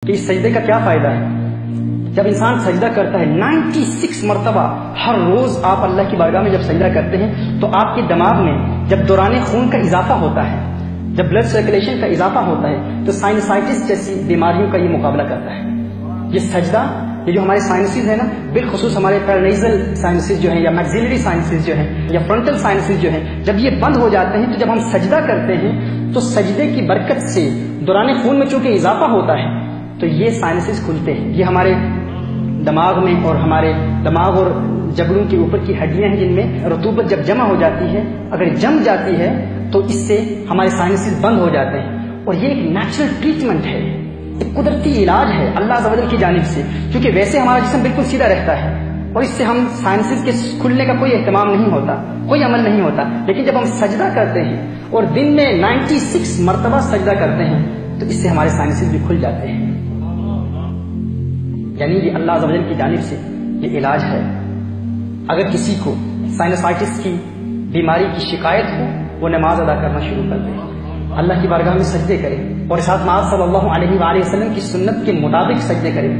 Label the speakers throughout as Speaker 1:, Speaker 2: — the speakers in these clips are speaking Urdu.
Speaker 1: کہ اس سجدے کا کیا فائدہ ہے؟ جب انسان سجدہ کرتا ہے 96 مرتبہ ہر روز آپ اللہ کی بارگاہ میں جب سجدہ کرتے ہیں تو آپ کے دماغ میں جب دوران خون کا اضافہ ہوتا ہے، جب بلڈ سرکولیشن کا اضافہ ہوتا ہے تو سائنسائٹس جیسی بیماریوں کا یہ مقابلہ کرتا ہے۔ یہ سجدہ، یہ جو ہمارے سائنسز ہیں نا، بالخصوص ہمارے پیرنیزل سائنسز جو ہیں یا میگزیلری سائنسز جو ہیں یا فرنٹل سائنسز جو ہیں، جب یہ بند ہو جاتے ہیں تو جب ہم سجدہ کرتے ہیں تو سجدے کی برکت سے دوران خون میں چونکہ اضافہ ہوتا ہے تو یہ سائنسز کھلتے ہیں۔ یہ ہمارے دماغ میں اور ہمارے دماغ اور جبڑوں کے اوپر کی ہڈیاں ہیں جن میں رطوبت جب جمع ہو جاتی ہے، اگر جم جاتی ہے تو اس سے ہمارے سائنسز بند ہو جاتے ہیں، اور یہ ایک نیچرل ٹریٹمنٹ ہے، ایک قدرتی علاج ہے اللہ عز و جل کی جانب سے، کیونکہ ویسے ہمارا جسم بالکل سیدھا رہتا ہے اور اس سے ہم سائنسز کے کھلنے کا کوئی اہتمام نہیں ہوتا، کوئی عمل نہیں ہوتا، لیکن جب ہم سجدہ کرتے ہیں اور دن میں 96 مرتبہ سجدہ کرتے ہیں تو اس سے ہمارے سائنسز بھی کھل جاتے ہیں۔ یعنی یہ اللہ عز و جل کی جانب سے یہ علاج ہے۔ اگر کسی کو سائنسائٹس کی بیماری کی شکایت ہو، وہ نماز ادا کرنا شروع کر دے، اللہ کی بارگاہ میں سجدے کرے اور ساتھ آپ صلی اللہ علیہ وآلہ وسلم کی سنت کے مطابق سجدے کرے۔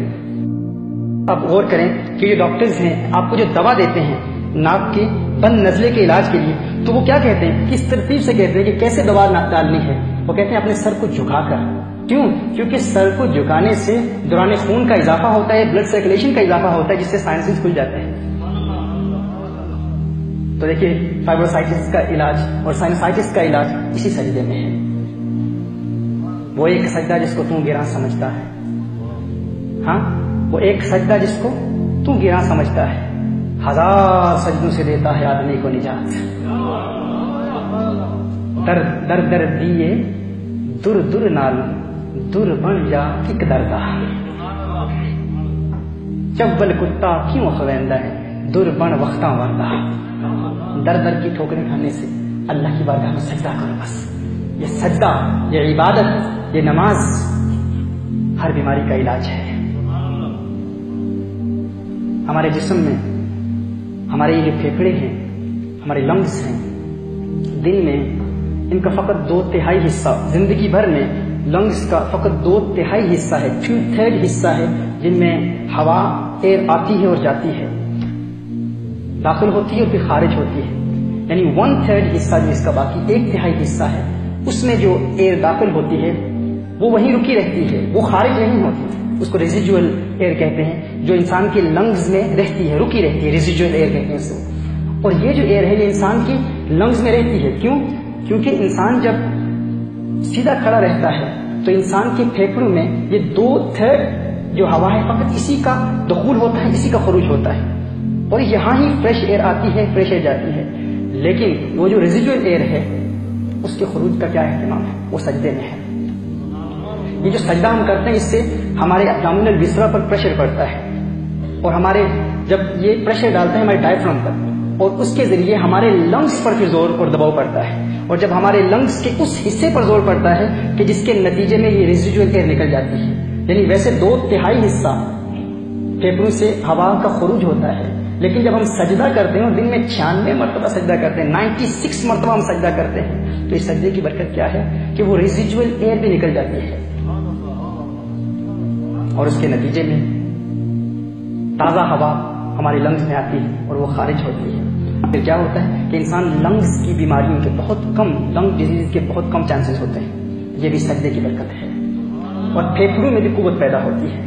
Speaker 1: اب غور کریں کہ یہ ڈاکٹرز ہیں آپ کو جو دوا دیتے ہیں ناک کے بند نزلے کے علاج کے لیے، تو وہ کیا کہتے ہیں، کس ترتیب سے کہتے ہیں کہ کیسے دوا ڈالنی ہے؟ وہ کہتے ہیں اپنے سر کو جھکا کر۔ کیوں؟ کیونکہ سر کو جھکانے سے دوران خون کا اضافہ ہوتا ہے، بلڈ سرکولیشن کا اضافہ ہوتا ہے، جس سے سائنسز کھل جاتے ہیں۔ تو دیکھیے فائبروسائٹس کا علاج اور سائنسائٹس کا علاج اسی سجدے میں ہے۔ وہ ایک سجدہ جس کو تو گراں سمجھتا ہے، ہاں وہ ایک سجدہ جس کو تو گراں سمجھتا ہے، 1000 سجدوں سے دیتا ہے آدمی کو نجات۔ در در در دیے در در نال در بن جا کک دردا، چول کتا کیوں خویندہ ہے در بن وقتاں وردہ۔ در در کی ٹھوکریں کھانے سے اللہ کی بارگاہ میں سجدہ کرو بس۔ یہ سجدہ، یہ عبادت، یہ نماز ہر بیماری کا علاج ہے۔ ہمارے جسم میں ہمارے یہ پھیپھڑے ہیں، ہمارے لنگس ہیں، دن میں ان کا فقط 2/3 حصہ، زندگی بھر میں لنگس کا فقط 2/3 حصہ ہے، 2/3 حصہ ہے جن میں ہوا ایئر آتی ہے اور جاتی ہے، داخل ہوتی ہے اور پھر خارج ہوتی ہے، یعنی 1/3 حصہ جو اس کا باقی 1/3 حصہ ہے، اس میں جو ایئر داخل ہوتی ہے وہ وہیں رکی رہتی ہے، وہ خارج نہیں ہوتی، اس کو ریزیڈول ایئر کہتے ہیں، جو انسان کے لنگز میں رہتی ہے، رکی رہتی ہے، ریزیڈول ایئر کہتے ہیں اس کو۔ اور یہ جو ایئر ہے یہ انسان کی لنگز میں رہتی ہے، کیوں؟ کیونکہ انسان جب سیدھا کھڑا رہتا ہے تو انسان کے پھیپھڑوں میں یہ 2/3 جو ہوا ہے فقط اسی کا دخول ہوتا ہے، اسی کا خروج ہوتا ہے، اور یہاں ہی فریش ایئر آتی ہے، فریش ایئر جاتی ہے، لیکن وہ جو ریزیڈول ایئر ہے اس کے خروج کا کیا اہتمام ہے؟ وہ سجدے میں ہے۔ یہ جو سجدہ ہم کرتے ہیں اس سے ہمارے ابڈومینل وسرا پر پریشر پڑتا ہے، اور ہمارے جب یہ پریشر ڈالتے ہیں ہمارے ڈائفرام پر، اور اس کے ذریعے ہمارے لنگس پر پھر زور اور دباؤ پڑتا ہے، اور جب ہمارے لنگس کے اس حصے پر زور پڑتا ہے کہ جس کے نتیجے میں یہ ریزیڈول ایئر نکل جاتی ہے، یعنی ویسے 2/3 حصہ پھیپھڑوں سے ہوا کا خروج ہوتا ہے، لیکن جب ہم سجدہ کرتے ہیں اور دن میں 96 مرتبہ سجدہ کرتے ہیں، 96 مرتبہ ہم سجدہ کرتے ہیں، تو اس سجدے کی برکت کیا ہے کہ وہ ریزیڈول ایئر بھی نکل جاتی ہے، اور اس کے نتیجے میں تازہ ہوا ہمارے لنگز میں آتی ہے اور وہ خارج ہوتی ہے۔ پھر کیا ہوتا ہے کہ انسان لنگز کی بیماریوں کے بہت کم، لنگ ڈیزیز کے بہت کم چانسز ہوتے ہیں، یہ بھی سجدے کی برکت ہے، اور پھیپھڑوں میں بھی قوت پیدا ہوتی ہے۔